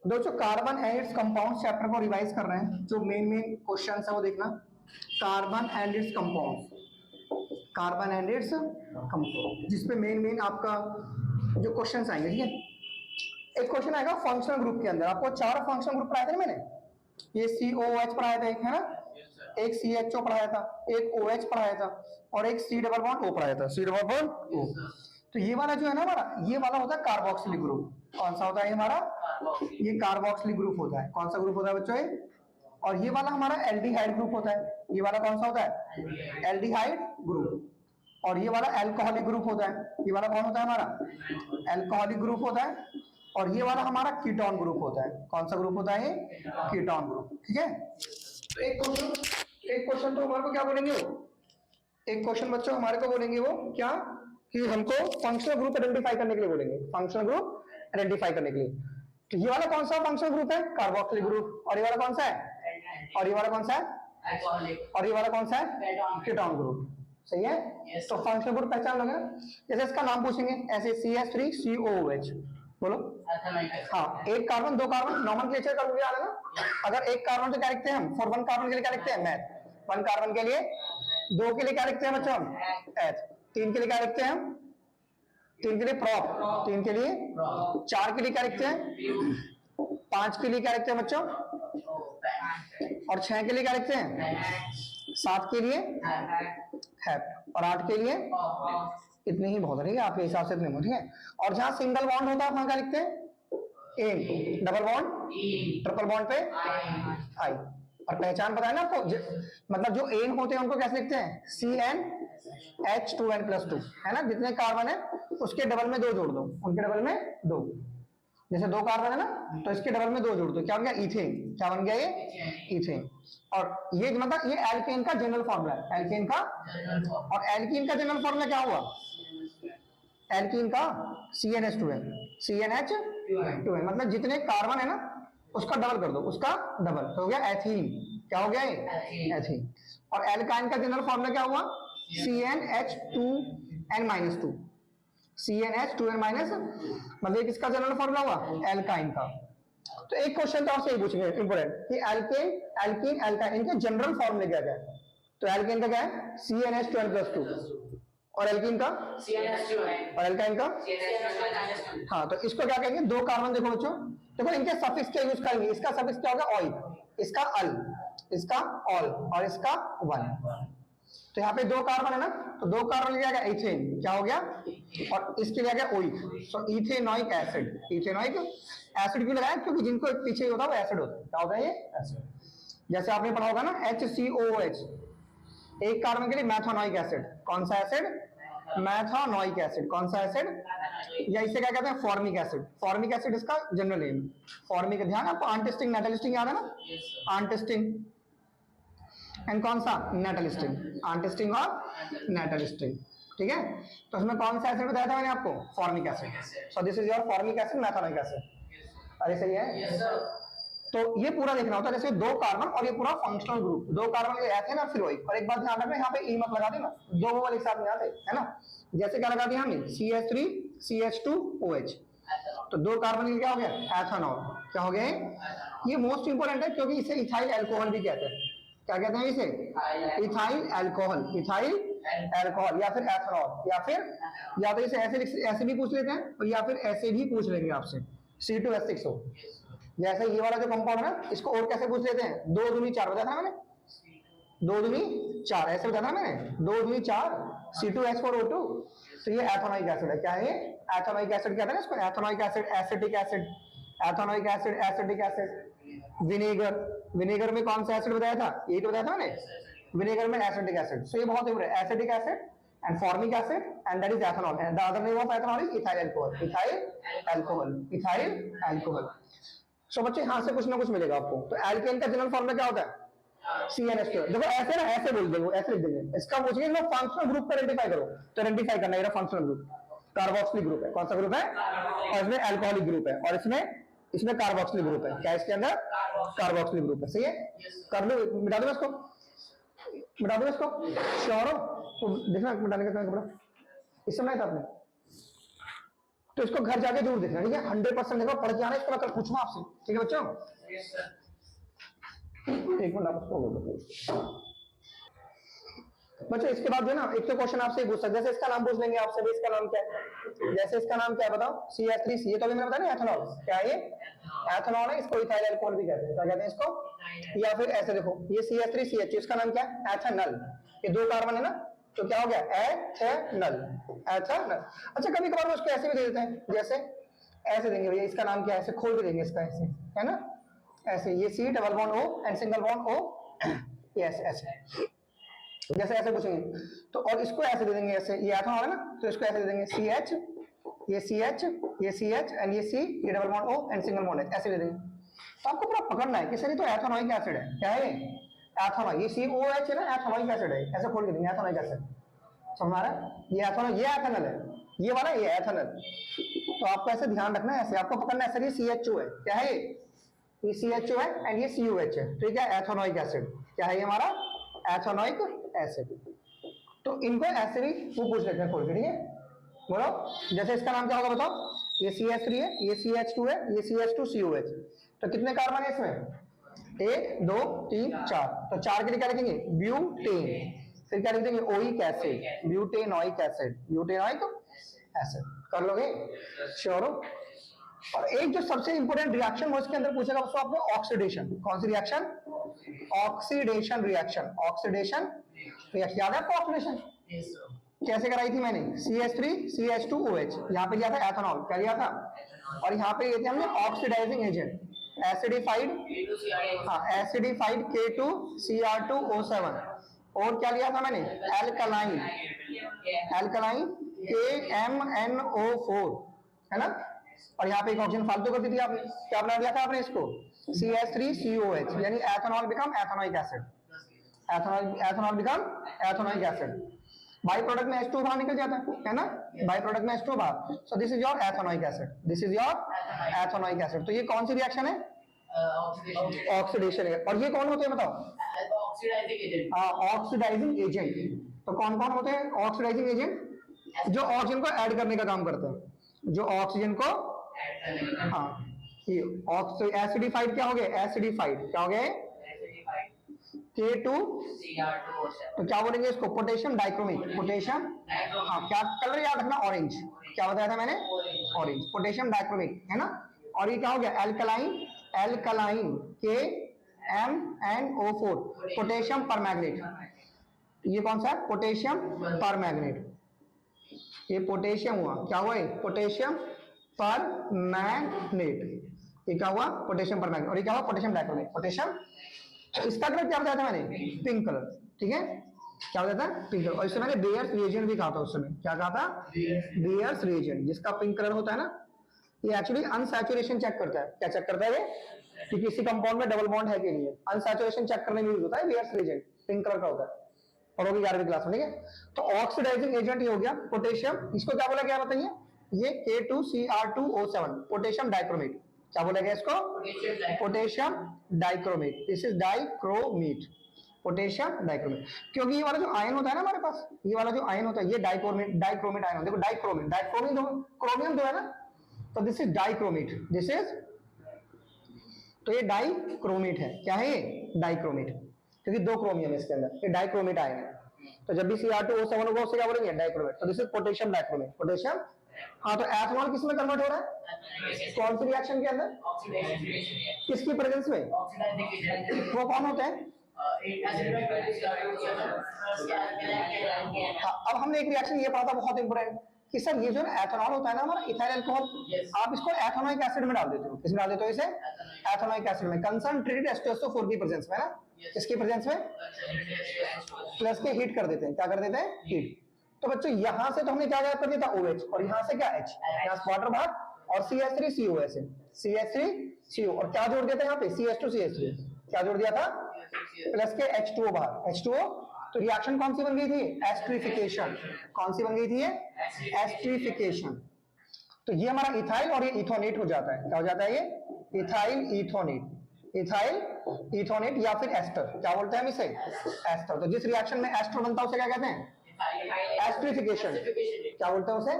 दोस्तों carbon and its compound chapter को revise कर रहे हैं। जो मेन मेन क्वेश्चन है वो देखना। Carbon and its compound, carbon and its compound, जिसपे मेन मेन आपका जो क्वेश्चन आएंगे, ठीक है। एक क्वेश्चन आएगा फंक्शनल ग्रुप के अंदर। आपको 4 फंक्शनल ग्रुप पढ़ाए थे ना मैंने। ये COOH पढ़ाया था एक, है ना, एक CHO पढ़ाया था, एक OH पढ़ाया था और एक C डबल बॉन्ड O पढ़ाया था, C डबल बॉन्ड O। तो ये वाला जो है ना हमारा, ये वाला होता है कार्बोक्सिलिक ग्रुप। कौन सा होता है हमारा? ये कार्बोक्सिलिक ग्रुप होता है। कौन सा ग्रुप होता है बच्चों ये? और ये वाला हमारा एल्डिहाइड ग्रुप होता है। ये वाला कौन सा होता है? Aldehyde group. और ये वाला एल्कोहलिक ग्रुप होता है। ये वाला कौन होता है हमारा? एल्कोहलिक ग्रुप होता है। और ये वाला हमारा कीटोन ग्रुप होता है। कौन सा ग्रुप होता है? कीटोन ग्रुप, ठीक है। तो एक क्वेश्चन तो हमारे को क्या बोलेंगे वो, एक क्वेश्चन बच्चों हमारे को बोलेंगे वो क्या, कि हमको फंक्शनल ग्रुप आइडेंटिफाई करने के लिए बोलेंगे। फंक्शनल ग्रुप आइडेंटिफाई करने के लिए। तो ये वाला कौन सा फंक्शनल ग्रुप है? Carboxylic group. और ये वाला कौन सा है? और ये वाला कौन सा है? और ये वाला कौन सा है? Ketone group. सही है। तो फंक्शनल ग्रुप पहचान लोगे। जैसे इसका नाम पूछेंगे ऐसे CH3COOH, बोलो। हाँ, एक कार्बन, 2 कार्बन, नॉमेनक्लेचर का रूल याद है ना। अगर एक कार्बन तो क्या लिखते हैं हम? फॉर 1 कार्बन के लिए क्या लिखते हैं? मैथ। 1 कार्बन के लिए, 2 के लिए क्या लिखते हैं बच्चों हम? एच। 3 के लिए क्या लिखते हैं हम? 3 के लिए प्रॉप। 3 के लिए, 4 के लिए क्या लिखते हैं? 5 के लिए क्या लिखते हैं बच्चों? और 6 के लिए क्या लिखते हैं? 7 के लिए हैप्ट। और 8 के लिए इतने ही बहुत है, ठीक है। आपके हिसाब से इतने बहुत, ठीक है। और जहां सिंगल बॉन्ड होता है वहां क्या लिखते हैं? Ene. Double bond, triple bond पे आई। और पहचान पता है ना आपको? मतलब जो एन होते हैं उनको कैसे लिखते हैं? CnH2n+2, है ना। जितने कार्बन है उसके डबल में 2 जोड़ दो, उनके डबल में 2। जैसे 2 कार्बन है ना, तो इसके डबल में 2 जोड़ दो, क्या बन गया? इथेन। क्या बन गया ये? इथेन। और ये मतलब ये एल्केन का जनरल फॉर्मूला है, एल्केन का। और एल्कीन का जनरल फॉर्मूला क्या हुआ? एल्कीन का CnH2n, CnH2n। मतलब जितने कार्बन है ना उसका डबल कर दो, उसका डबल तो हो गया एथीन। क्या हो गया ये? एथीन। और एल्काइन का जनरल फॉर्मूला क्या हुआ? CnH2n-2, CnH2n-, मतलब किसका जनरल फॉर्मूला हुआ? एल्काइन का। तो एक क्वेश्चन तो आपसे यही पूछेंगे इंपोर्टेंट, कि एल्केन, एल्कीन, एल्काइन, इनके जनरल फॉर्मूले क्या क्या है? तो एल्केन का क्या है? CnH2n+2। और एल्कीन का CnH2n। और एल्काइन का CnH2n-2। हाँ, तो इसको क्या कहेंगे? 2 कार्बन देखो बच्चों, देखो इनके सफिक्स क्या यूज करेंगे। इसका सफिक्स क्या होगा? ऑइल, इसका अल, इसका ऑल, और इसका वन। तो यहाँ पे 2 कार्बन है ना, तो 2 कार्बन लिया गया इथेन, क्या हो गया? और इसके लिया गया ओइक, सो इथेनोइक एसिड। इथेनोइक एसिड क्यों लगाया? क्योंकि जिनको पीछे होता है वो एसिड होता है। क्या होता है ये? एसिड। जैसे आपने पढ़ा होगा ना HCOOH, एक कार्बन के लिए मैथानोइक एसिड। कौन सा एसिड? Methanoic acid. कौन सा एसिड? या इसे क्या कहते हैं? Formic acid. फॉर्मिक एसिड इसका जनरल नेम। फॉर्मिक, ध्यान आपको आंटिस्टिंग नेटलिस्टिंग याद है ना? आंटिस्टिंग एंड कौन सा? नेटलिस्टिंग। आंटिस्टिंग और नेटलिस्टिंग, ठीक है। तो इसमें कौन सा एसिड बताया था मैंने आपको? Formic acid. So this is your formic acid, methanoic acid. अरे सही है। तो ये पूरा देखना होता है, जैसे 2 कार्बन और ये पूरा फंक्शनल ग्रुप। 2 कार्बन के एथेन और फिलोइक। और एक बात ध्यान रखना, यहाँ पे ई मत लगा देना, 2 वाले एक साथ नहीं आते, है ना। जैसे क्या लगा दिया हमने? CH3 CH2OH, तो 2 कार्बन क्या हो गया? एथेनॉल। क्या हो गया? ये मोस्ट इंपोर्टेंट है, क्योंकि इसे इथाइल अल्कोहल भी कहते हैं। क्या कहते हैं इसे? इथाइल अल्कोहल, इथाइल अल्कोहल, या फिर एथेनॉल, या तो इसे ऐसे भी पूछ लेते हैं, और या फिर ऐसे भी पूछ लेंगे आपसे, C2H6O। जैसे ये वाला जो कंपाउंड है ना, इसको और कैसे पूछ लेते हैं? 2 दूनी 4 बताया था मैंने, 2 दूनी 4 ऐसे बताया था मैंने, 2 दूनी 4 C2H4O2। तो ये एथेनोइक एसिड है। क्या है ये? एथेनोइक एसिड कहते हैं इसको। Ethanoic acid, acetic acid, ethanoic acid, acetic acid. Vinegar, vinegar में कौन सा एसिड बताया था? यही तो बताया था मैंने, विनेगर में एसिटिक एसिड। सो ये बहुत इंपॉर्टेंट है, acetic acid and formic acid, and that is ethanol, and the other name of ethanol is ethyl alcohol, ethyl alcohol, ethyl alcohol। सो बच्चे यहाँ से कुछ ना कुछ मिलेगा आपको। तो एल्केन का जनरल फॉर्मूला क्या होता है? CnH2। देखो ऐसे ना, ऐसे बोल देंगे, ऐसे लिख देंगे। इसका पूछेंगे ना फंक्शनल ग्रुप पर आइडेंटिफाई करो, तो आइडेंटिफाई करना है फंक्शनल ग्रुप। कार्बोक्सिलिक ग्रुप है। कौन सा ग्रुप है? और इसमें अल्कोहलिक ग्रुप है, और इसमें कार्बोक्सिलिक ग्रुप है। क्या इसके अंदर? कार्बोक्सिलिक ग्रुप है। सही है। कर लो, मिटा दो इसको, मिटा दो इसको। श्योर हो? तो देखना मिटाने का कपड़ा इस समय था आपने तो इसको घर जाके जरूर देखना, ठीक है, 100% देखो, पढ़ के आना, इसको मैं कल पूछूंगा आपसे, ठीक है बच्चों। एक मिनट आप उसको बच्चों, इसके बाद जो है ना, एक तो क्वेश्चन आपसे पूछ सकते, जैसे इसका नाम पूछ लेंगे आपसे, भी इसका नाम क्या है, जैसे इसका नाम क्या है बताओ, CH3, ये तो अभी मैंने बताया ना, एथेनॉल, क्या है ये, एथेनॉल है, इसको इथाइल अल्कोहल भी कहते हैं, क्या कहते हैं इसको, या फिर ऐसे देखो, ये CH3 CH, इसका नाम क्या है, एथेनॉल, ये 2 कार्बन है ना, तो क्या हो गया, एथेनॉल, एथेनॉल। अच्छा, कभी कभार उसको ऐसे भी दे देते हैं, जैसे ऐसे देंगे भैया, इसका नाम क्या है, ऐसे खोल के देंगे इसका, ऐसे है ना, ऐसे, ये C double bond O and single bond O, yes ऐसे, जैसे ऐसे पूछेंगे तो, और इसको ऐसे दे देंगे, ऐसे ये एथेनॉल है ना, तो इसको ऐसे दे देंगे CH, ये CH, ये CH एंड ये C, ये double bond O and single bond H, ऐसे दे देंगे। तो आपको पूरा पकड़ना है कि सर ये तो एथेनॉइक एसिड है, क्या है एथेनॉल, ये COH है ना, एथेनॉइक एसिड है, ऐसे खोल के देंगे एथेनॉइक एसिड, समझ रहा है, ये एथेनॉल, ये एथेनॉल है, ये वाला ये एथेनॉल। तो आपको ऐसे ध्यान रखना है, ऐसे आपको पकड़ना है, सर ये CHO है, क्या है ये CHO है एंड ये COH है, ठीक है, एथेनॉइक एसिड, क्या है ये हमारा एथेनॉइक एसिड। तो इनको ऐसे भी वो पूछ लेते हैं खोल के, ठीक है, बोलो, जैसे इसका नाम क्या होगा बताओ, ये CH3 है, ये CH2 है, ये CH2COH, तो कितने कार्बन है इसमें, 1 2 3 4, तो 4 के लिए क्या लिखेंगे, ब्यूटेन, फिर क्या लिख देंगे, oic acid, butanoic acid, butanoic acid, कर लोगे, श्योर हो। और एक जो सबसे इंपॉर्टेंट रिएक्शन वो इसके अंदर पूछेगा उसको आपको, ऑक्सीडेशन, कौन सी reaction, oxidation reaction, oxidation reaction, याद है आपको ऑक्सीडेशन कैसे कराई थी मैंने, CH3 CH2OH, यहाँ पे लिया था एथेनॉल, क्या लिया था, और यहाँ पे लिए थे हमने ऑक्सीडाइजिंग एजेंट, एसिडिफाइड, हाँ एसिडिफाइड K2Cr2O7, और क्या लिया था मैंने, एल्कलाइन, एल्कलाइन KMNO4, है ना, और यहाँ पे एक ऑक्सीजन फालतू कर दी थी आपने, क्या बना दिया था आपने इसको, CH3COH, यानी ethanol become ethanoic acid, ethanol become ethanoic acid, by product में H2 बाहर निकल जाता है ना, बाई प्रोडक्ट में H2 बाहर, सो this is your ethanoic acid, this is your ethanoic acid. तो ये कौन सी रिएक्शन है, ऑक्सीडेशन है, और ये कौन होते हैं बताओ, ऑक्सीडाइजिंग एजेंट, तो कौन कौन होते हैं ऑक्सीडाइजिंग एजेंट, जो ऑक्सीजन को ऐड करने का काम करते हैं, जो ऑक्सीजन को, हाँ ये एसिडिफाइड क्या हो गए, एसिडिफाइड क्या हो गए, K2, तो क्या बोलेंगे इसको, पोटेशियम डाइक्रोमेट, पोटेशियम, हाँ क्या कलर याद रखना, ऑरेंज, क्या बताया था मैंने, ऑरेंज, पोटेशियम डाइक्रोमेट, है ना, और ये क्या हो गया, alkaline, alkaline KMNO4, potassium permanganate, ये कौन सा है, पोटेशियम परमैंगनेट, ये पोटेशियम हुआ, क्या हुआ, पोटेशियम परमैंगनेट, ये क्या हुआ, पोटेशियम परमैंगनेट, और ये क्या हुआ, पोटेशियम डाइक्रोमेट, पोटेशियम, इसका कलर क्या बताया था मैंने, पिंक कलर, ठीक है, क्या बताया था, पिंक कलर, और इससे मैंने बेयर्स रिएजेंट भी कहा था उस समय, क्या कहा था, बेयर्स रिएजेंट, जिसका पिंक कलर होता है ना, ये एक्चुअली अनसैचुरेशन चेक करता है, क्या चेक करता है ये, कि किसी कंपाउंड में डबल बॉन्ड है कि नहीं है, अनसैचुरेशन चेक करने में यूज होता है बेयर्स रिएजेंट, पिंक कलर का होता है, पढ़ोगे 11वीं क्लास में, ठीक है। तो ऑक्सीडाइजिंग एजेंट ये हो गया पोटेशियम, इसको क्या बोला गया बताइए, ये K2Cr2O7, पोटेशियम डाइक्रोमेट, क्या बोला गया इसको, potassium dichromate, this is dichromate, potassium dichromate, क्योंकि ये वाला जो आयन होता है ना हमारे पास, ये वाला जो आयन होता है ये डाइक्रोमेट, डाइक्रोमेट आयन, देखो डाइक्रोमेट, डाइक्रोमेट क्रोमियम जो है ना, तो this is dichromate, this is, तो ये डाइक्रोमेट है, क्या है ये, डाइक्रोमेट, क्योंकि 2 क्रोमियम है इसके अंदर, ये डाइक्रोमेट आयन है, तो जब भी Cr2O7 होगा उससे क्या बोलेंगे, डाइक्रोमेट, तो this is potassium dichromate, potassium, हाँ तो एथेनॉल किस में कन्वर्ट हो रहा है, कौन सी रिएक्शन के अंदर, किसकी प्रेजेंस में, वो कौन होते हैं, अब हमने एक रिएक्शन ये पढ़ा था बहुत इंपोर्टेंट, कि सर ये जो एथेनॉल होता है ना हमारा इथाइल अल्कोहल, आप इसको एथेनोइक एसिड में डाल देते हो, किसमें डाल देते हो इसे, एथेनोइक एसिड में, कंसंट्रेटेड H2SO4 की प्रेजेंस में ना, किसकी प्रेजेंस में, प्लस के हीट कर देते हैं, क्या कर देते हैं, हीट। तो बच्चों यहां से तो हमने क्या कर दिया था OH, और यहां से क्या H, यहां से वाटर बाहर, और CH3COH है, CH3CO, और क्या जोड़ दिया था यहाँ पे, CH2CH3, क्या जोड़ दिया था, प्लस के H2O बाहर, H2O, तो रिएक्शन कौन सी बन गई थी, एस्ट्रिफिकेशन, कौन सी बन गई थी ये, एस्ट्रिफिकेशन, तो ये हमारा इथाइल और ये इथोनेट हो जाता है, क्या हो जाता है ये, इथाइल इथोनेट, इथाइल इथोनेट या फिर एस्टर, क्या बोलते हैं हम इसे, एस्टर। तो जिस रिएक्शन में एस्टर बनता है उसे क्या कहते हैं, एस्ट्रिफिकेशन, क्या बोलते हैं उसे?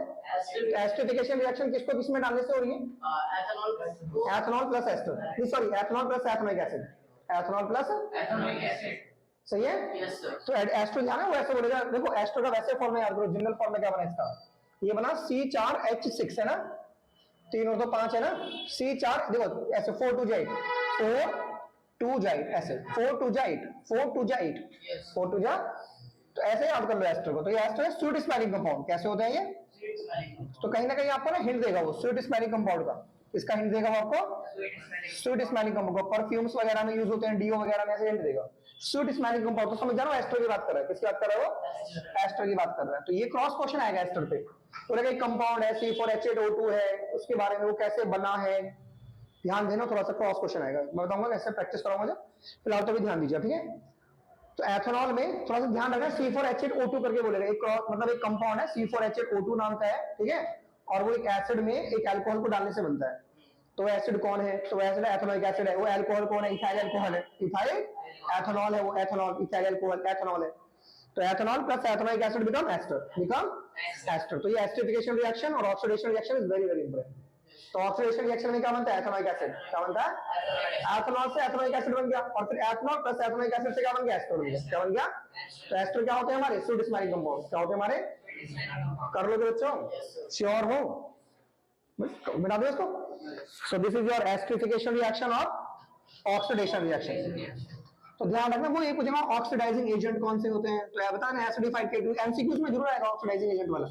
एस्टरिफिकेशन रिएक्शन किसको किसमें डालने से हो रही है? एथेनॉल प्लस एस्टर, नहीं sorry, ethanol plus ethanoic acid, ethanol plus ethanoic acid, सही है? Yes sir. तो एस्टर जाना वो ऐसे बोलेगा, देखो एस्टर का वैसे फॉर्म में याद करो, जनरल फॉर्म में क्या बना इसका, ये बना C4H6 है ना, 3 और 2 5 है ना, C4 देखो ऐसे 4 2 जा 8, 4 2 जा 8 ऐसे 4 2 जा 8, 4 2 जा 8, 4 2 जा, तो ऐसे याद कर लो एस्टर को। तो ये एस्टर है स्वीट स्मेलिंग कंपाउंड। कैसे होता है ये? तो कहीं ना कहीं आपको ना हिंट देगा वो स्वीट स्मेलिंग कंपाउंड का, इसका हिंट देगा वो आपको स्वीट स्मेलिंग कंपाउंड, परफ्यूम्स वगैरह में यूज होते हैं, डीओ वगैरह में ऐसे हिंट देगा स्वीट स्मेलिंग कंपाउंड। तो समझ जाओ एस्टर की बात कर रहा है, किसकी बात कर रहा है वो? एस्टर की बात कर रहा है। तो ये क्रॉस क्वेश्चन आएगा एस्टर पे, बोलेगा एक कंपाउंड है C4H8O2 है, उसके बारे में वो कैसे बना है, ध्यान देना, थोड़ा सा क्रॉस क्वेश्चन आएगा, मैं बताऊंगा कैसे प्रैक्टिस कराऊंगा जब, फिलहाल तो भी ध्यान दीजिए, ठीक है? तो एथेनॉल में थोड़ा सा ध्यान रखना, C4H8O2 करके बोलेगा, एक मतलब एक कंपाउंड है C4H8O2 नाम का है, ठीक है? और वो एक एसिड में एक अल्कोहल को डालने से बनता है। तो एसिड कौन है? तो एसिड एथेनोइक एसिड है। वो अल्कोहल कौन है? इथाइल अल्कोहल है, इथाइल एथेनॉल है, वो एथेनॉल, इथाइल अल्कोहल एथेनॉल है। तो ethanol plus ethanoic acid become ester. तो ये एस्टरिफिकेशन रिएक्शन और oxidation reaction is very very important. तो ऑक्सीडेशन रिएक्शन में क्या बनता है? एथेनोइक एसिड, क्या बनता है? एथेनॉल से एथेनोइक एसिड बन गया, और फिर एथेनॉल प्लस एथेनोइक एसिड से क्या बन गया? एस्टर बन गया। क्या बन गया? तो एस्टर क्या होते हैं हमारे? Sweet smelling compound. क्या होते हैं हमारे? कर लोगे बच्चों? श्योर हो? बता दो इसको। सो this is your esterification reaction और ऑक्सीडेशन रिएक्शन। तो ध्यान रखना, वो ये पूछेगा ऑक्सीडाइजिंग एजेंट कौन से होते हैं, तो ये बता दें एसिडिफाइड K2, एमसीक्यूज में जरूर आएगा ऑक्सीडाइजिंग एजेंट वाला,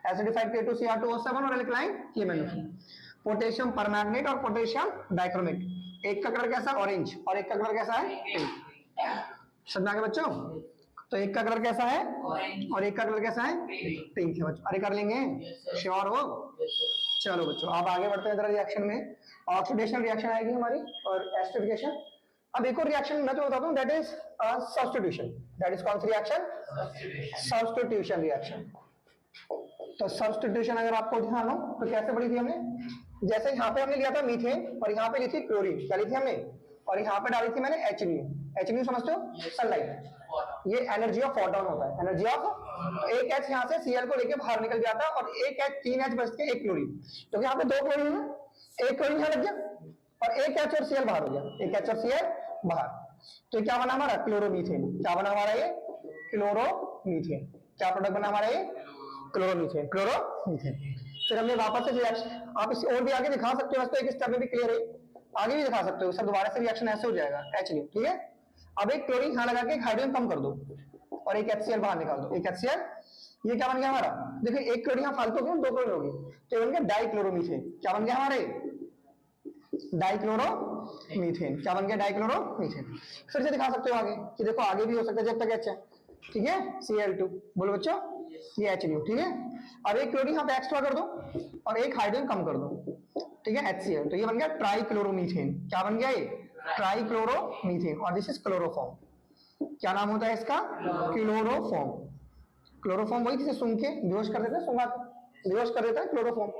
एसिडिफाइड K2Cr2O7 और एल्कलाइन KMnO3। पोटेशियम परमैंगनेट और पोटेशियम डाइक्रोमेट, एक का कलर कैसा? ऑरेंज, और एक का कलर कैसा है? पिंक। समझ में आ गया बच्चों? तो एक का कलर कैसा है और एक का कलर कैसा है? पिंक है बच्चों। अरे कर लेंगे? श्योर हो? चलो बच्चों अब आगे बढ़ते हैं जरा रिएक्शन में। ऑक्सीडेशन रिएक्शन आएगी हमारी और एस्टरिफिकेशन। अब एक और रिएक्शन मैं तो बताता हूँ, that is substitution. That is कौन सी रिएक्शन? Substitution reaction. तो सब्स्टिट्यूशन अगर आपको ध्यान हो तो कैसे पढ़ी थी हमने? जैसे यहाँ पे हमने लिया था मीथेन और यहाँ पे ली थी क्लोरीन, क्या ली थी हमने? और यहाँ पे डाली थी मैंने HNO समझते हो? सनलाइट। ये एनर्जी ऑफ फोटोन होता है, एनर्जी ऑफ, एक H यहाँ से Cl को लेके बाहर निकल जाता है और एक H 3H बच के एक क्लोरीन, तो यहाँ पे 2 क्लोरीन है, एक क्लोरीन यहाँ लग गया और एक H और Cl बाहर हो गया, एक H और Cl बाहर। तो क्या बना हमारा? क्लोरोमीथेन। क्या बना हमारा? ये क्लोरोमीथेन। क्या प्रोडक्ट बना हमारा? ये क्लोरोमीथेन, क्लोरोमीथेन। फिर हमने वापस से रिएक्शन, आप इसे और भी आगे दिखा सकते हो, वैसे तो एक स्टेप में भी क्लियर है, आगे भी दिखा सकते हो सर, दोबारा से रिएक्शन ऐसे हो जाएगा HNO, ठीक है? अब एक क्लोरीन यहाँ लगा के हाइड्रोजन कम कर दो और एक HCl बाहर निकाल दो, एक HCl, ये क्या बन गया हमारा? देखिए एक क्लोरीन यहाँ फालतू हो गया, 2 क्लोरीन हो गई, तो ये बन गया डाइक्लोरोमीथेन। क्या बन गया हमारे? डाइक्लोरोमीथेन। क्या बन गया? डाइक्लोरोमीथेन। फिर से दिखा सकते हो आगे कि देखो आगे भी हो सकता है जब तक H है, ठीक है? Cl2 बोलो बच्चों, ये HNO, ठीक है? अब एक क्लोरीन यहाँ पे एक्स्ट्रा कर दो और एक हाइड्रोजन कम कर दो, ठीक है? HCl, तो ये बन गया ट्राइक्लोरोमीथेन। क्या बन गया? ये ट्राइक्लोरोमीथेन। और दिस इज क्लोरोफॉर्म। क्या नाम होता है इसका? क्लोरोफॉर्म। क्लोरोफॉर्म वही जिसे सूंघ के बेहोश कर देते हैं, सूंघा बेहोश कर देता है, क्लोरोफॉर्म,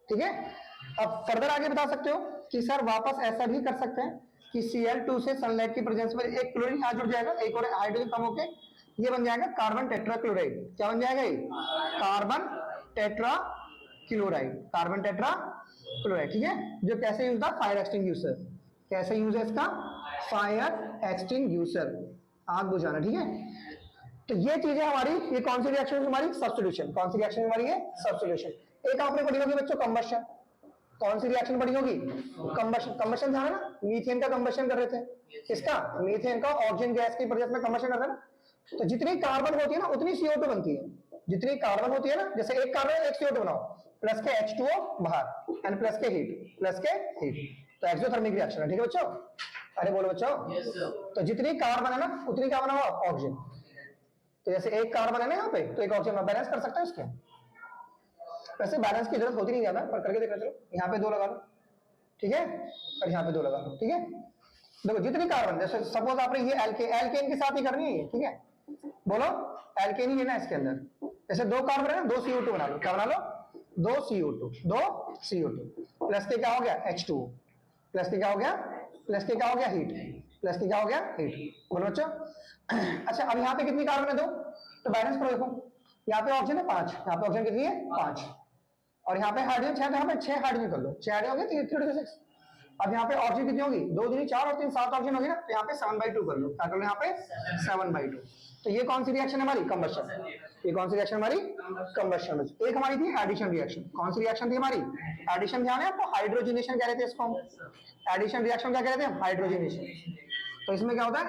ठीक है? अब फर्दर आगे बता सकते हो कि सर वापस ऐसा भी कर सकते हैं कि Cl2 से सनलाइट की प्रेजेंस में एक क्लोरीन यहाँ जुड़ जाएगा, एक और हाइड्रोजन कम होके ये बन जाएगा कार्बन टेट्राक्लोराइड। क्या बन जाएगा? ये कार्बन टेट्राक्लोराइड, कार्बन टेट्राक्लोराइड, ठीक है? जो कैसे यूज था? Fire extinguisher. कैसे यूज है इसका? फायर एक्सटिंग्विशर, आग बुझाना, ठीक है? तो ये चीजें हमारी, ये कौन सी रिएक्शन है हमारी? सब्स्टिट्यूशन। कौन सी रिएक्शन हमारी है? सब्स्टिट्यूशन। एक आपने पढ़ी होगी बच्चों कंबशन। कौन सी रिएक्शन पढ़ी होगी? कंबशन। कंबशन था ना, मीथेन का कंबशन कर रहे थे, किसका? मीथेन का, ऑक्सीजन गैस की प्रेजेंस में कंबशन कर रहे हैं। तो जितनी कार्बन होती है ना उतनी CO2 बनती है, जितनी कार्बन होती है ना, जैसे एक कार्बन एक CO2 बनाओ, प्लस के H2O बाहर एंड प्लस के हीट, प्लस के हीट, तो एक्सोथर्मिक रिएक्शन है, ठीक है बच्चों? अरे बोलो बच्चों। तो जितनी कार्बन है ना उतनी क्या बना हुआ? ऑक्सीजन। तो जैसे एक कार्बन है ना यहाँ पे, तो एक ऑक्सीजन बैलेंस कर सकते हैं इसके। वैसे बैलेंस की जरूरत होती नहीं ज्यादा, पर करके देखना। चलो यहाँ पे 2 लगा लो, ठीक है? और यहाँ पे 2 लगा लो, ठीक है? देखो जितनी कार्बन, जैसे सपोज आपने ये एल्केन के साथ ही करनी है, ठीक है? बोलो एल्केन ही है ना इसके अंदर, जैसे 2 कार्बन है ना, 2 CO2 बना लो। क्या बना लो? 2 CO2 प्लस के क्या हो गया? H2O, प्लस के क्या हो गया? प्लस के क्या हो गया? हीट, प्लस के क्या हो गया? हीट। बोलो बच्चों। अच्छा अब यहाँ पे कितनी कार्बन है? 2, तो बैलेंस करो, देखो यहाँ पे ऑक्सीजन है 5, यहाँ पे ऑक्सीजन कितनी है 5, और यहाँ पे हाइड्रोजन 6, तो यहाँ पे 6 हाइड्रोजन कर लो, 6 हाइड्रोजन हो गए 3 3 6। अब यहाँ पे ऑक्सीजन कितनी होगी 2 दूनी 4 और 3 7 ऑक्सीजन होगी ना, तो यहाँ पे 7/2 कर लो, क्या कर लो यहाँ पे 7/2। तो ये कौन सी रिएक्शन है हमारी कंबशन, ये कौन सी रिएक्शन हमारी कंबशन। एक हमारी थी एडिशन रिएक्शन, कौन सी रिएक्शन थी हमारी एडिशन, ध्यान है आपको, हाइड्रोजनेशन कह रहे थे इसको हम, एडिशन रिएक्शन क्या कह रहे थे हाइड्रोजनेशन। तो इसमें क्या होता है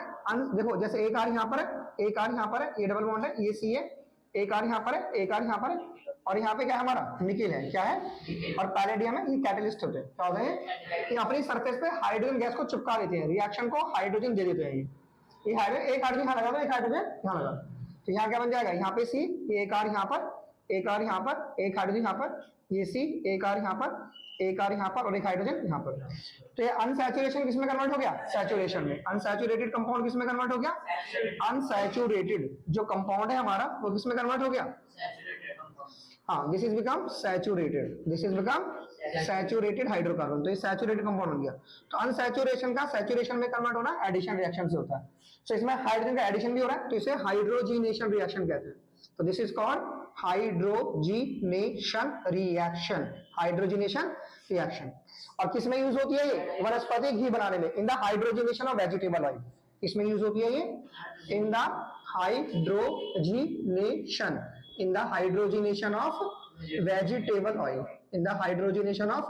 देखो जैसे एक आर यहाँ पर है, एक आर यहाँ पर है, ये डबल बॉन्ड है, ये सी है, एक आर यहाँ पर है, एक आर यहाँ पर है, और यहाँ पे क्या है हमारा निकेल है, क्या है, और पैलेडियम है, ये कैटलिस्ट होते हैं, क्या होते हैं कि अपनी सरफेस पे हाइड्रोजन गैस को चिपका देते हैं, रिएक्शन को हाइड्रोजन दे देते हैं। ये हाइड्रोजन एक हाइड्रोजन यहाँ लगा दो, एक हाइड्रोजन यहाँ लगा, तो यहाँ क्या बन जाएगा, यहाँ पे सी, ये एक आर यहाँ पर, एक आर यहाँ पर, एक हाइड्रोजन यहाँ पर, ये सी, एक आर यहाँ पर, एक आर यहाँ पर, और एक हाइड्रोजन यहाँ पर। तो ये अनसैचुरेशन किसमें कन्वर्ट हो गया, सैचुरेशन में। अनसैचुरेटेड कंपाउंड किसमें कन्वर्ट हो गया, अनसैचुरेटेड जो कंपाउंड है हमारा वो किसमें कन्वर्ट हो गया, हाँ, this is become saturated, this is become saturated hydrocarbon, तो ये सैचुरेटेड कंपाउंड बन गया। तो अनसैचुरेशन का सैचुरेशन में कन्वर्ट होना एडिशन रिएक्शन से होता है। तो इसमें हाइड्रोजन का एडिशन भी हो रहा है, तो इसे हाइड्रोजीनेशन रिएक्शन कहते हैं। तो this is called hydrogenation reaction, hydrogenation reaction. और किसमें यूज होती है ये, वनस्पति घी बनाने में, in the hydrogenation of vegetable oil. किसमें यूज होती है ये, in the hydrogenation, in the hydrogenation of vegetable oil, in the hydrogenation of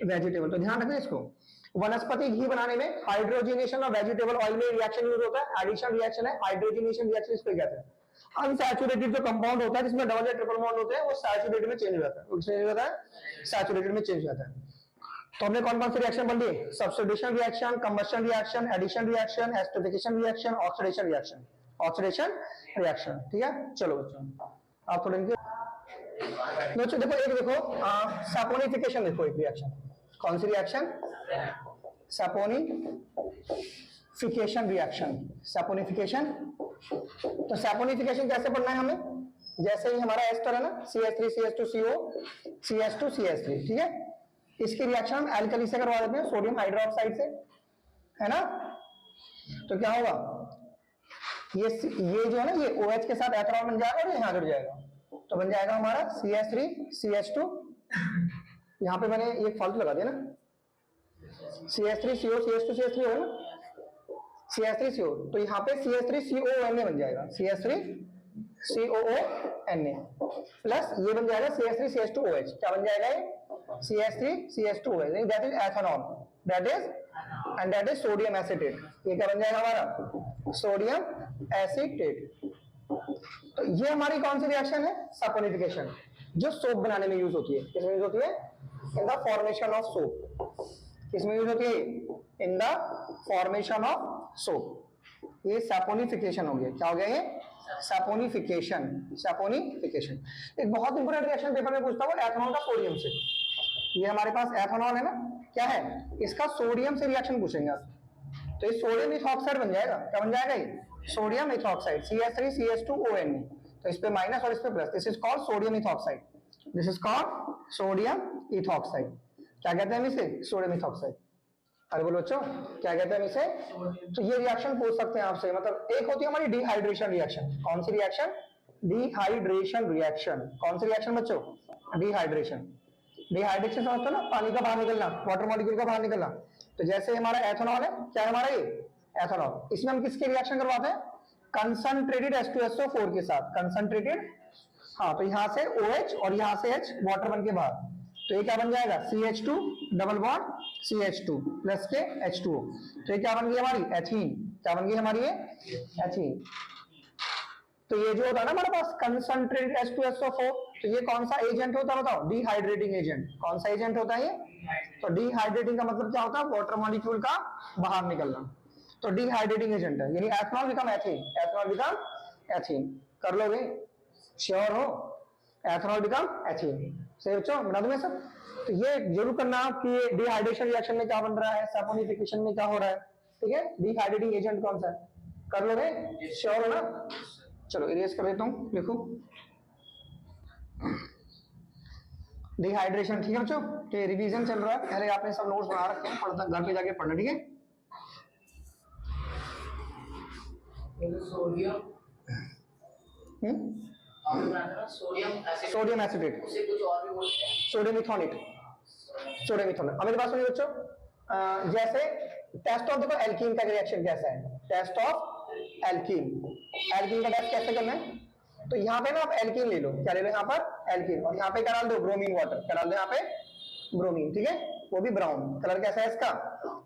vegetable। तो ध्यान रखना इसको, वनस्पति घी बनाने में हाइड्रोजनेशन ऑफ वेजिटेबल ऑयल में रिएक्शन यूज होता है, एडिशन रिएक्शन है, हाइड्रोजनेशन रिएक्शन इसको कहते हैं। अनसैचुरेटेड जो कंपाउंड होता है जिसमें डबल या ट्रिपल बॉन्ड होते हैं वो सैचुरेटेड में चेंज हो जाता है, वो किसमें चेंज हो जाता है, सैचुरेटेड में चेंज हो जाता है। तो हमने कौन कौन से रिएक्शन पढ़ लिए, substitution reaction, combustion reaction, addition reaction, esterification reaction, oxidation reaction, oxidation reaction. ठीक है, चलो बच्चों आप थोड़े बच्चों देखो, एक देखो सैपोनिफिकेशन, देखो एक रिएक्शन, कौन सी रिएक्शन, सैपोनिफिकेशन रिएक्शन, सैपोनिफिकेशन। तो सैपोनिफिकेशन कैसे पढ़ना है हमें, जैसे ही हमारा एस्टर है ना, CH3 CH2CO CH2 CH3, ठीक है, इसकी रिएक्शन हम एल्कली से करवा देते हैं, सोडियम हाइड्रोक्साइड से, है ना। तो क्या होगा, ये जो है ना, ये OH के साथ एथेनॉल बन जाएगा और यहाँ जुड़ जाएगा, तो बन जाएगा हमारा CH3 CH2, यहाँ पे मैंने एक फालतू लगा दिया ना, CH3CO CH2 CH3 हो ना, CH3CO, तो यहाँ पे CH3COONA बन जाएगा, CH3COONA प्लस ये बन जाएगा CH3CH2OH, क्या बन जाएगा ये, CH3CH2OH, that is ethanol, that is and that is sodium acetate. ये क्या बन जाएगा हमारा, सोडियम एसिटेट। तो ये हमारी कौन सी रिएक्शन है, सैपोनिफिकेशन, जो सोप बनाने में यूज होती है। किसमें यूज होती है, in the formation of soap. किसमें यूज होती है, in the formation of soap. ये सैपोनिफिकेशन हो गया, क्या हो गया ये, सैपोनिफिकेशन, सैपोनिफिकेशन। एक बहुत इंपोर्टेंट रिएक्शन पेपर में पूछता हूँ, एथेनॉल का सोडियम से। ये हमारे पास एथेनॉल है ना, क्या है, इसका सोडियम से रिएक्शन पूछेंगे आप, तो ये सोडियम इथॉक्साइड बन जाएगा, क्या बन जाएगा ये, सोडियम इथॉक्साइड, CH3CH2ONA। तो इस पे माइनस और इस पे plus, this is called sodium ethoxide, this is called sodium ethoxide. क्या कहते हैं हम इसे, सोडियम इथॉक्साइड। अरे बोलो बच्चों, क्या कहते हैं हम इसे। तो ये रिएक्शन पूछ सकते हैं आपसे, मतलब एक होती है हमारी डिहाइड्रेशन रिएक्शन, कौन सी रिएक्शन, डिहाइड्रेशन रिएक्शन। कौन सी रिएक्शन बच्चों, डिहाइड्रेशन। डिहाइड्रेशन समझते हो ना, पानी का बाहर निकलना, वाटर मॉलिक्यूल का बाहर निकलना। तो जैसे हमारा एथेनॉल है, क्या है हमारा ये एथेनॉल, इसमें हम किसके रिएक्शन करवाते हैं, कंसंट्रेटेड H2SO4 के साथ, कंसंट्रेटेड, हाँ, तो यहां से OH और यहां से H वाटर बन के बाहर, तो ये क्या बन जाएगा, CH2 double bond CH2 plus के H2O। तो ये क्या बन गई हमारी, एथीन। क्या बन गई हमारी ये, एथीन। तो ये जो होता है ना हमारे पास कंसंट्रेटेड H2SO4, तो ये कौन सा एजेंट होता है बताओ, डिहाइड्रेटिंग एजेंट। कौन सा एजेंट होता है ये, तो डिहाइड्रेटिंग का मतलब क्या होता है, वाटर मॉलिक्यूल का बाहर निकलना। तो डिहाइड्रेटिंग एजेंट है, यानी ethanol become ethene, ethanol become ethene. कर लोगे, श्योर हो, एथेनॉल बिकम एथीन। सही बच्चों, बना दूं सब। तो ये जरूर करना कि डिहाइड्रेशन रिएक्शन में क्या बन रहा है, सैपोनिफिकेशन में क्या हो रहा है, ठीक है। डिहाइड्रेटिंग एजेंट कौन सा है, कर लोगे, श्योर हो ना। चलो इरेज कर देता हूं, लिखो डिहाइड्रेशन। ठीक है बच्चों, तो रिवीजन चल रहा है, पहले आपने सब नोट्स बना रखे हैं, पढ़ना घर पे जाके पढ़ना, ठीक है। सोडियम एसिडेट, उसे कुछ और भी बोलते हैं, सोडियम इथोनेट, सोडियम इथोनेट। अब मेरी बात सुनिए बच्चों, जैसे टेस्ट ऑफ, देखो एल्कीन का रिएक्शन कैसा है, टेस्ट ऑफ एल्कीन, एल्कीन का टेस्ट कैसे करना है, तो यहाँ पे ना आप एल्कीन ले लो, क्या ले लो यहाँ पर एल्कीन, और यहाँ पे क्या डाल दो ब्रोमीन वाटर, क्या डाल दो यहाँ पे ब्रोमीन, ठीक है, वो भी ब्राउन कलर कैसा है इसका,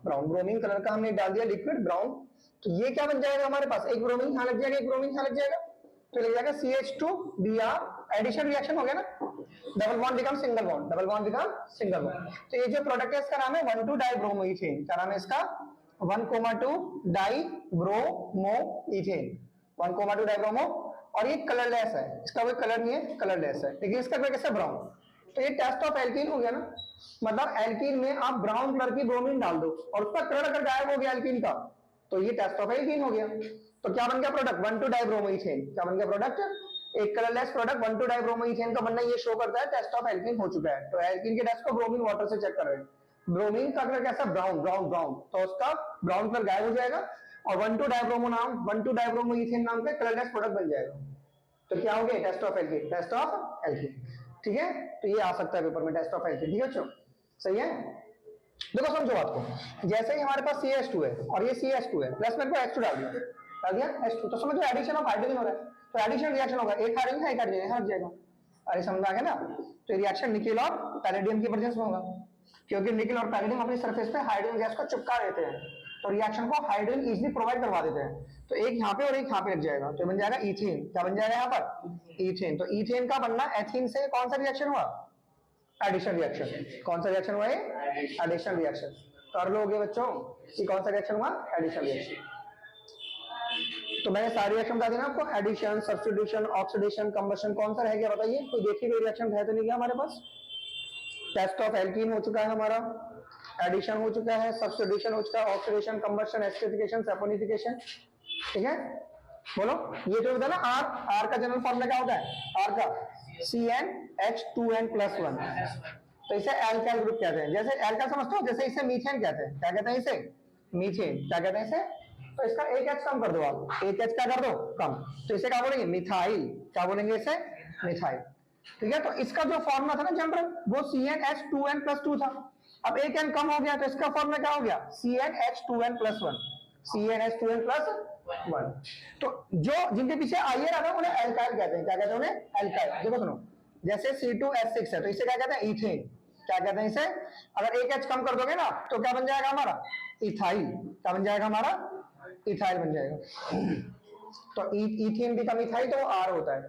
ब्राउन, ब्रोमीन कलर का हमने डाल दिया लिक्विड ब्राउन, तो ये क्या बन जाएगा हमारे पास, एक ब्रोमीन यहाँ लग जाएगा, एक ब्रोमीन यहाँ लग जाएगा, तो लग जाएगा CH2Br, एडिशन रिएक्शन हो गया ना, double bond become single bond, double bond become single bond. तो ये जो प्रोडक्ट है इसका नाम है 1,2-डाइब्रोमोइथेन, क्या नाम है इसका 1,2-डाइब्रोमोइथेन, 1,2-डाइब्रोमो, और ये कलरलेस है, इसका कोई कलर नहीं है, कलरलेस है, लेकिन इसका कलर कैसा ब्राउन, तो ये टेस्ट ऑफ एल्कीन हो गया ना, मतलब एल्कीन में आप ब्राउन कलर की ब्रोमीन डाल दो और उसका कलर अगर गायब हो गया एल्कीन का, तो ये टेस्ट ऑफ एल्कीन हो गया। तो क्या बन गया प्रोडक्ट 1,2-डाइब्रोमोइथेन, क्या बन गया प्रोडक्ट, एक कलरलेस प्रोडक्ट 1,2-डाइब्रोमोइथेन का बनना ये शो करता है टेस्ट ऑफ एल्कीन हो चुका है। तो एल्कीन के टेस्ट को ब्रोमीन वाटर से चेक कर रहे हैं, ब्रोमीन का कलर कैसा ब्राउन ब्राउन ब्राउन, तो उसका ब्राउन कलर गायब हो जाएगा और 1,2-डाइब्रोमोइथेन नाम का कलरलेस प्रोडक्ट बन जाएगा। तो क्या हो गया test of alkene, test of alkene, ठीक है, तो ये आ सकता है पेपर में टेस्ट ऑफ एल्कीन, ठीक है बच्चों, सही है। देखो समझो बात को, जैसे ही हमारे पास CH2 है और ये CH2 है, प्लस में H2 डाल दिया H2, तो समझो एडिशन ऑफ हाइड्रोजन हो रहा है, तो एडिशन रिएक्शन होगा, एक हाइड्रोजन है एक हाइड्रोजन हट जाएगा, अरे समझ आ गया ना, तो रिएक्शन निकेल और पैलेडियम की प्रेजेंस में होगा, क्योंकि निकेल और पैलेडियम अपनी सरफेस पे हाइड्रोजन गैस को चिपका देते हैं, तो रिएक्शन को हाइड्रोजन इजीली प्रोवाइड करवा देते हैं, तो एक यहाँ पे और एक यहाँ पे लग जाएगा, तो बन जाएगा इथेन, क्या बन जाएगा यहाँ पर इथेन, तो इथेन का बनना एथीन से कौन सा रिएक्शन हुआ, एडिशन रिएक्शन, कौन सा रिएक्शन हुआ है, एडिशन रिएक्शन, कर लोगे बच्चों कि कौन सा रिएक्शन हुआ, एडिशन रिएक्शन। तो मैंने सारे रिएक्शन बता दिया ना आपको, एडिशन, सब्स्टिट्यूशन, ऑक्सीडेशन, कंबशन, कौन सा रह गया बताइए, कोई देखिए कोई रिएक्शन है तो नहीं गया हमारे पास। टेस्ट ऑफ एल्कीन हो चुका है हमारा, एडिशन हो चुका है, सब्स्टिट्यूशन हो चुका है, ऑक्सीडेशन, कंबशन, एस्टरिफिकेशन, सैपोनिफिकेशन, ठीक है, बोलो ये जो होता है ना आर का जनरल फॉर्मूला क्या होता है, आर का CnH2n+1, तो इसे एल्काइल ग्रुप कहते हैं, जैसे एल्काइल समझते हो, जैसे इसे मीथेन कहते हैं, क्या कहते हैं इसे मीथेन, क्या कहते हैं इसे, तो इसका एक H कम कर दो आप, एक H क्या कर दो कम, तो इसे क्या बोलेंगे मिथाइल, क्या बोलेंगे इसे मिथाइल, ठीक है। तो इसका जो फॉर्मूला था ना जनरल वो CnH2n+2 था, अब एक N कम हो गया तो इसका फॉर्मूला क्या हो गया CnH2n+1, CnH2n+1, तो जो जिनके पीछे आइए रहा था उन्हें एल्काइल कहते हैं, क्या कहते हैं उन्हें एल्काइल। देखो सुनो, जैसे C2H6 है तो इसे क्या कहते हैं इथेन, क्या कहते हैं इसे, अगर एक H कम कर दोगे ना तो क्या बन जाएगा हमारा इथाइल, क्या बन जाएगा हमारा इथाइल बन जाएगा, तो इथेन बिकम इथाइल तो R होता है,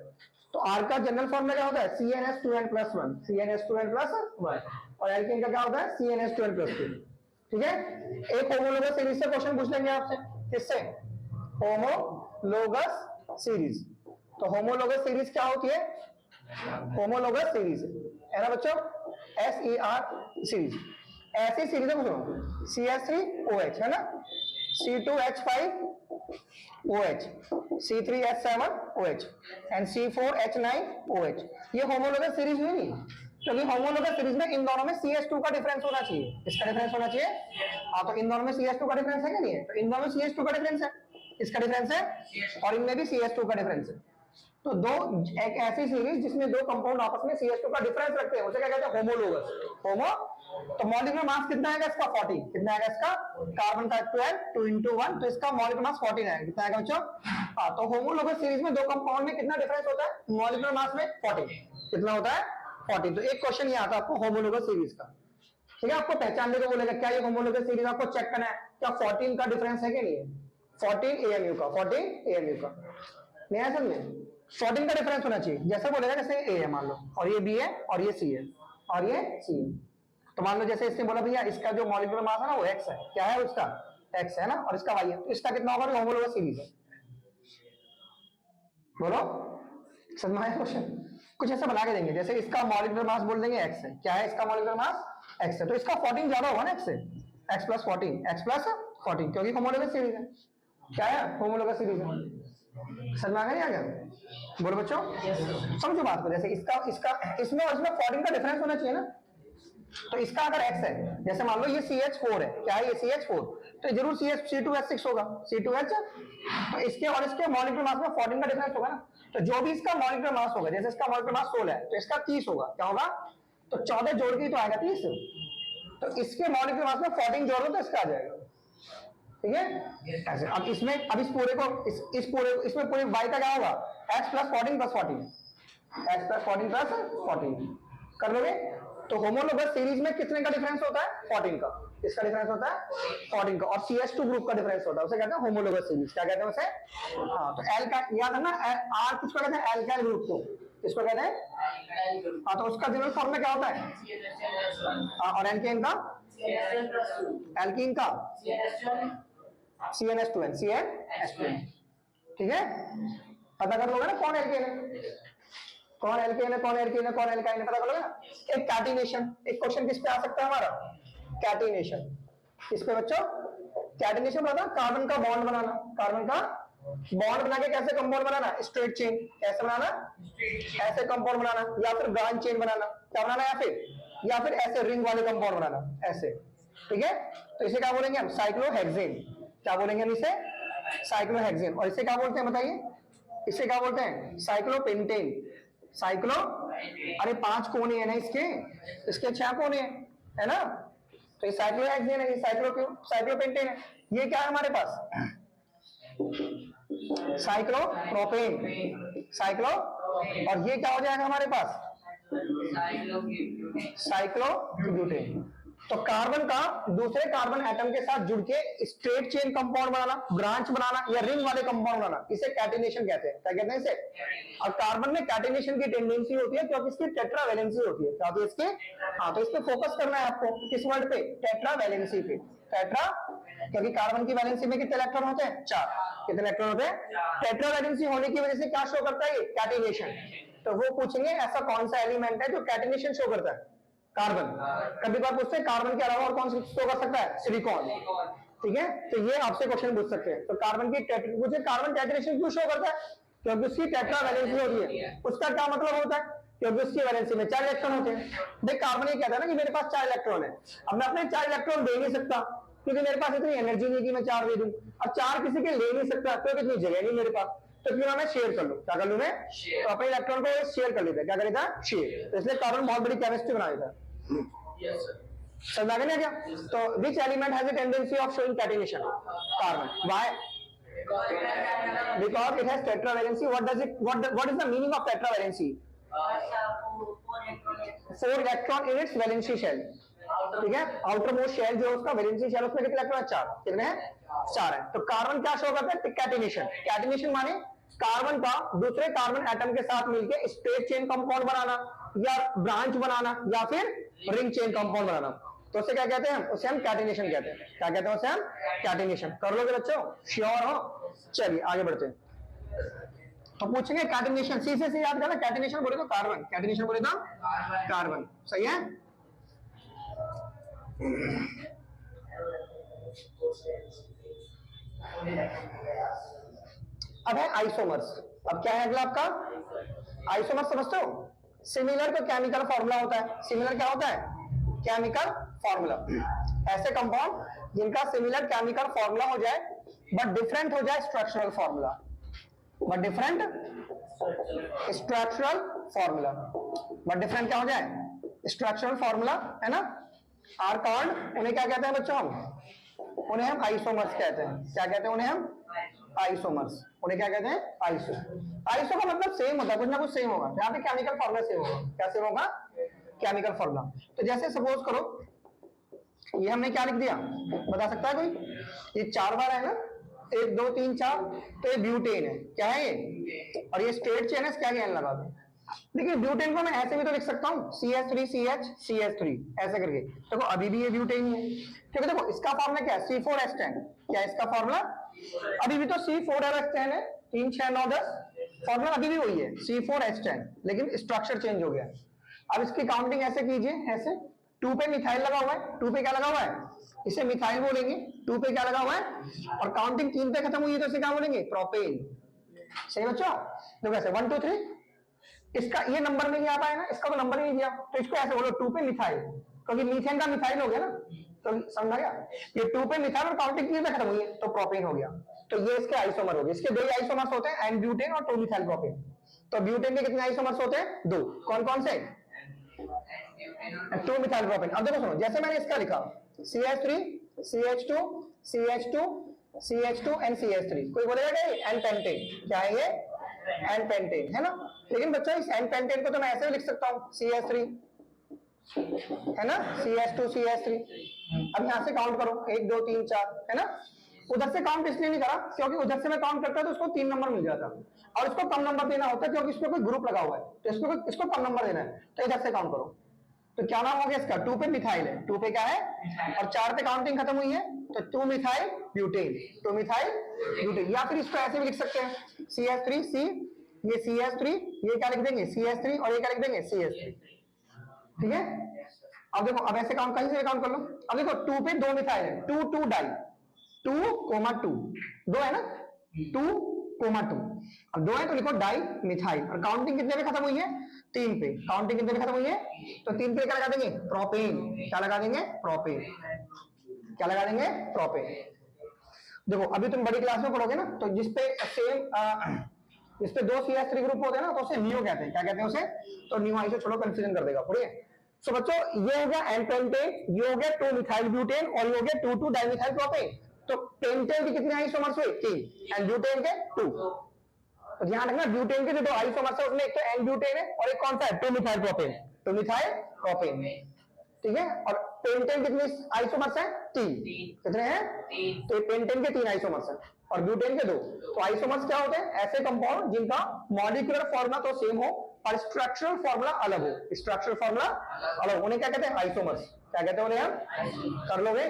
तो R का जनरल फॉर्मूला क्या होता है CnH2n+1, CnH2n+1, और एल्कीन का क्या होता है CnH2n+2, ठीक है। एक होमोलोगस सीरीज से क्वेश्चन पूछ लेंगे आपसे, किससे, होमोलोगस सीरीज, तो होमोलोगस सीरीज क्या होती है, होमोलोगस सीरीज है ना बच्चों, SER सीरीज, ऐसी सीरीज है CH3OH है ना, C2H5OH, C3H7OH एंड C4H9OH, ये होमोलोगस सीरीज हुई नहीं, क्योंकि होमोलोगस सीरीज में इन दोनों में CH2 का डिफरेंस होना चाहिए, इसका डिफरेंस होना चाहिए, हाँ, तो इन दोनों में CH2 का डिफरेंस है क्या नहीं है, तो इन दोनों में CH2 का डिफरेंस है, इसका डिफरेंस है और इनमें भी CH2 का डिफरेंस है, तो दो एक ऐसी सीरीज जिसमें दो कंपाउंड आपस में CH2 का डिफरेंस रखते हैं उसे क्या कहते हैं होमोलोगस, होमो, तो मॉलिक्यूलर मास कितना आएगा इसका 40, कितना आएगा इसका, कार्बन का 12 2 into 1, तो इसका मॉलिक्यूलर मास 14 आएगा, कितना आएगा बच्चों, हाँ, तो होमोलोगस सीरीज में दो कंपाउंड में कितना डिफरेंस होता है मॉलिक्यूलर मास में 40, कितना होता है 40, तो एक क्वेश्चन ये आता है आपको होमोलोगस सीरीज का, ठीक है, आपको पहचानने को बोलेगा क्या ये होमोलोगस सीरीज, आपको चेक करना है क्या 14 का डिफरेंस है कि नहीं है, 14 AMU का, 14 AMU का, नहीं है समझ में, 14 का डिफरेंस होना चाहिए, जैसे बोलेगा जैसे A है मान लो और ये B है और ये C है और ये C है, तो मान लो जैसे इसने बोला भैया इसका जो मॉलिक्यूलर मास है ना वो X है, क्या है उसका X है ना, और इसका Y है, तो इसका कितना होगा, होमोलोगस सीरीज है, बोलो समझ में आया क्वेश्चन, कुछ ऐसा बना के देंगे, जैसे इसका मॉलिक्यूलर मास बोल देंगे X है, क्या है इसका मॉलिक्यूलर मास X है, तो इसका 14 ज्यादा होगा ना X से, X+14 क्योंकि होमोलोगस सीरीज है, क्या है होमोलोगस सीरीज है, समझ में आ गया, बोलो बच्चों समझो बात को, जैसे इसका इसका इसमें और इसमें 14 का डिफरेंस होना चाहिए ना, तो इसका अगर X है, जैसे मान लो ये CH4 है, क्या है ये CH4, तो जरूर C2H6 होगा, C2H, तो इसके और इसके मॉलिक्यूलर मास में 14 का डिफरेंस होगा ना, तो जो भी इसका मॉलिक्यूलर मास होगा, जैसे इसका मॉलिक्यूलर मास 16 है तो इसका 30 होगा, क्या होगा, तो 14 जोड़ के तो आएगा 30, तो इसके मॉलिक्यूलर मास में 14 जोड़ दो तो इसका आ जाएगा, ठीक है ऐसे। अब इसमें, अब इस पूरे को इस पूरे इसमें पूरे y का क्या होगा, x plus 14 plus 14, x plus 14 plus 14 कर लोगे। तो होमोलोगस सीरीज में कितने का डिफरेंस होता है, 14 का, इसका डिफरेंस होता है 14 का, और CH2 ग्रुप का डिफरेंस होता है, उसे कहते हैं होमोलोगस सीरीज, क्या कहते हैं उसे, हाँ। तो एल का याद है ना, आर किसको कहते हैं, एल्काइल ग्रुप को, किसको कहते हैं, हाँ। तो उसका जनरल फॉर्मूला क्या होता है, और एल्केन का, एल्कीन का CnH2n, CnH2n, ठीक है। पता कर लोगे ना कौन एल्केन है, कौन एल्केन है, कौन एल्केन है, कौन एल्काइन है, पता कर लोगे ना। एक कैटिनेशन, एक क्वेश्चन किस पे आ सकता है हमारा, कैटिनेशन, किस पे बच्चों, कैटिनेशन पता, कार्बन का बॉन्ड बनाना, कार्बन का बॉन्ड बना के कैसे कंपाउंड बनाना, स्ट्रेट चेन, कैसे बनाना, ऐसे कंपाउंड बनाना, या फिर ब्रांच चेन बनाना, क्या बनाना, या फिर ऐसे रिंग वाले कंपाउंड बनाना, ऐसे, ठीक है। तो इसे क्या बोलेंगे हम, साइक्लोहेक्सेन, क्या बोलेंगे हम इसे, साइक्लोहेक्सेन। और इसे क्या बोलते हैं बताइए, इसे क्या बोलते हैं, साइक्लोपेंटेन, साइक्लो, अरे 5 कोने है ना इसके, इसके 6 कोने है ना, तो ये साइक्लोहेक्सेन है, ये साइक्लोपेंटेन है। ये क्या है हमारे पास, साइक्लोप्रोपेन, साइक्लो, और ये क्या हो जाएगा हमारे पास, साइक्लोब्यूटेन। तो कार्बन का दूसरे कार्बन एटम के साथ जुड़ के स्ट्रेट चेन कंपाउंड बनाना, ब्रांच बनाना, या रिंग वाले कंपाउंड बनाना, इसे कैटिनेशन कहते हैं, क्या कहते हैं इसे। और कार्बन में कैटिनेशन की टेंडेंसी होती है क्योंकि इसकी टेट्रावैलेंसी होती है, क्या होती है इसके, हाँ। तो इस पे फोकस करना है आपको, किस वर्ड पे, टेट्रावैलेंसी पे, टेट्रा, क्योंकि कार्बन की वैलेंसी में कितने इलेक्ट्रॉन होते हैं, 4, कितने इलेक्ट्रॉन होते हैं, टेट्रावैलेंसी होने की वजह से क्या शो करता है, कैटिनेशन। तो वो पूछेंगे ऐसा कौन सा एलिमेंट है जो कैटिनेशन शो करता है, कार्बन। कभी बार पूछते हैं कार्बन के अलावा और कौन सा शो कर सकता है, सिलिकॉन, ठीक है। तो ये आपसे क्वेश्चन पूछ सकते हैं। तो कार्बन की मुझे कार्बन कैटिनेशन क्यों शो करता है, क्योंकि उसकी टेट्रा वैलेंसी होती है। उसका क्या मतलब होता है, क्योंकि उसकी वैलेंसी में 4 इलेक्ट्रॉन होते हैं। देख कार्बन ये कहता है ना कि मेरे पास 4 इलेक्ट्रॉन है, अब मैं अपने 4 इलेक्ट्रॉन दे नहीं सकता क्योंकि मेरे पास इतनी एनर्जी नहीं कि मैं 4 दे दूं। अब 4 किसी के ले नहीं सकता क्योंकि इतनी जगह नहीं मेरे पास, तो क्यों ना मैं शेयर कर लूं, क्या कर लूं मैं, तो अपने इलेक्ट्रॉन को शेयर कर लेता है, क्या कर लेता है, शेयर। तो इसलिए कार्बन बहुत बड़ी केमिस्ट्री बना देता है, समझ आ गया क्या। तो which element has a tendency of showing catenation, carbon, why, because it has tetravalency. What is the meaning of tetravalency, 4 electron in its valency shell, ठीक है। आउटर मोस्ट शेल जो उसका वैलेंसी शेल, उसमें कितने इलेक्ट्रॉन, 4, कितने हैं, 4 है। तो कार्बन क्या शो करता है, कैटिनेशन। कैटिनेशन माने कार्बन का दूसरे कार्बन एटम के साथ मिलकर स्ट्रेट चेन कंपाउंड बनाना, या ब्रांच बनाना, या फिर रिंग चेन कंपाउंड बनाना। तो उसे क्या कहते हैं, उसे हम कैटिनेशन कहते हैं, क्या कहते हैं उसे हम, कैटिनेशन। कर लोगे बच्चों, श्योर हो। चलिए आगे बढ़ते हैं। तो पूछेंगे कैटिनेशन, सी से याद करना, कैटिनेशन बोले तो कार्बन, कैटिनेशन बोले तो कार्बन, सही है। अब है आइसोमर्स। अब क्या है अगला आपका, आइसोमर्स समझते हो, सिमिलर का केमिकल फॉर्मूला होता है। सिमिलर क्या होता है, केमिकल फॉर्मूला, ऐसे कंपाउंड जिनका सिमिलर केमिकल फॉर्मूला हो जाए बट डिफरेंट हो जाए structural formula, but different structural formula, but different क्या हो जाए, स्ट्रक्चरल फॉर्मूला, है ना। आर कॉल्ड, उन्हें क्या कहते हैं बच्चों, उन्हें हम आइसोमर्स कहते हैं। क्या कहते हैं उन्हें हम, आइसोमर्स। उन्हें क्या कहते हैं, आइसो। आइसो का मतलब सेम होता है, कुछ ना कुछ सेम होगा, यहाँ पे केमिकल फॉर्मूला सेम होगा। क्या सेम होगा, केमिकल फॉर्मूला। तो जैसे सपोज करो ये हमने क्या लिख दिया, बता सकता है कोई, ये 4 बार है ना, 1 2 3 4, तो ये ब्यूटेन है, क्या है ये, और ये स्ट्रेट चेन है, क्या एन लगा दो। देखिए ब्यूटेन को मैं ऐसे भी तो लिख सकता हूँ, CH3CH CH3 ऐसे करके। देखो अभी भी ये ब्यूटेन ही है, क्योंकि देखो इसका फॉर्मूला क्या है, C4H10। क्या है इसका फॉर्मूला, अभी भी तो C4H10 है, 3 6 9 10, फॉर्मूला अभी भी वही है C4H10, लेकिन स्ट्रक्चर चेंज हो गया। अब इसकी काउंटिंग ऐसे कीजिए, ऐसे 2 पे मिथाइल लगा हुआ है, 2 पे क्या लगा हुआ है, इसे मिथाइल बोलेंगे। 2 पे क्या लगा हुआ है, और काउंटिंग 3 पे खत्म हुई है तो इसे क्या बोलेंगे, प्रोपेन। सही बच्चों, देखो ऐसे 1 2 3, इसका ये नंबर नहीं आ पाया ना, इसका तो नंबर ही नहीं दिया, तो इसको ऐसे बोलो 2 पे मिथाइल, क्योंकि मीथेन का मिथाइल हो गया ना, तो समझ आ गया। ये 2 पे मिथाइल और काउंटिंग 3 पे खत्म हुई है तो प्रोपेन हो गया। तो ये इसके आइसोमर हो गए। इसके 2 आइसोमर्स होते हैं, एन ब्यूटेन और 2 मिथाइल प्रोपेन। तो ब्यूटेन के कितने आइसोमर्स होते हैं? 2। कौन कौन से? 2 मिथाइल प्रोपेन। अब देखो सुनो, जैसे मैंने इसका लिखा CH3 CH2 CH2 CH2 and CH3, कोई बोलेगा कि एन पेंटेन, क्या है ये? एन पेंटेन है ना। लेकिन बच्चों इस एन पेंटेन को तो मैं ऐसे भी लिख सकता हूं CH3 है ना, CH2 CH3। अब यहां से काउंट करो 1 2 3 4 है ना। उधर से काउंट इसलिए नहीं करा क्योंकि उधर से मैं काउंट करता तो उसको 3 नंबर मिल जाता, और इसको कम नंबर देना होता है क्योंकि इसमें कोई ग्रुप लगा हुआ है, तो इसको कम नंबर देना है, तो इधर से काउंट करो। तो क्या नाम हो गया इसका? 2 पे मिथाइल है, 2 पे क्या है, और 4 पे काउंटिंग खत्म हुई है, तो 2 मिथाइल ब्यूटेन, 2 मिथाइल ब्यूटेन। या फिर इसको ऐसे भी लिख सकते हैं CH3 C, ये CH3, ये क्या लिख देंगे CH3, और ये क्या लिख देंगे CH3, ठीक है। अब देखो, अब ऐसे काउंट कहीं से काउंट कर लो। अब देखो 2 पे 2 मिथाइल है, 2 2 डाई, 2,2 2 है ना, 2,2 अब 2 है तो लिखो डाई मिथाइल, और काउंटिंग कितने पे खत्म हुई है? 3 पे। काउंटिंग कितने पे खत्म हुई है? तो 3 पे क्या लगा देंगे? प्रोपेन। क्या लगा देंगे? प्रोपेन। क्या लगा देंगे? प्रोपेन। देखो अभी तुम बड़ी क्लास में पढ़ोगे ना, तो जिसपे सेम जिसपे 2 CH3 ग्रुप होते हैं ना, तो उसे नियो कहते हैं। क्या कहते हैं उसे? तो नियो आई से छोड़ो, कंफ्यूजन कर देगा, पढ़िए। सो बच्चों ये हो गया एन पेंटेन, ये हो गया 2 मिथाइल ब्यूटेन, और ये हो गया 2 2 डाइमिथाइल प्रोपेन। तो पेंटेन के कितने आइसोमर्स हुए? 3, एंड ब्यूटेन के 2। तो ध्यान रखना, ब्यूटेन के जो 2 आइसोमर्स है उसमें एक तो एन ब्यूटेन है और एक कौन सा है? 2 मिथाइल प्रोपेन, 2 मिथाइल प्रोपेन, ठीक है। और पेंटेन कितने आइसोमर्स हैं? 3। कितने हैं? तो पेंटेन के 3 आइसोमर्स हैं और ब्यूटेन के 2। तो आइसोमर्स क्या होते हैं? ऐसे कंपाउंड जिनका मॉलिक्यूलर फॉर्मूला तो सेम हो और स्ट्रक्चरल फॉर्मूला अलग हो। स्ट्रक्चरल फॉर्मूला अलग, उन्हें क्या कहते हैं? आइसोमर्स। क्या कहते हैं उन्हें? हम कर लोगे।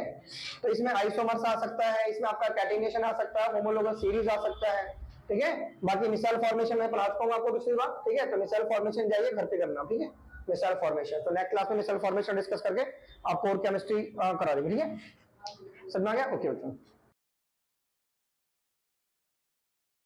तो इसमें आइसोमर्स आ सकता है, इसमें आपका कैटेनेशन आ सकता है, होमोलोगस सीरीज आ सकता है, ठीक है। बाकी मिसाइल फॉर्मेशन में क्लास को आपको दूसरी बात, ठीक है। तो मिसाइल फॉर्मेशन जाइए घर पे करना, ठीक है, मिसाइल फॉर्मेशन। तो नेक्स्ट क्लास में मिसाइल फॉर्मेशन डिस्कस करके आपको और केमिस्ट्री करा देंगे, ठीक है। समझ में आ गया? ओके बच्चों।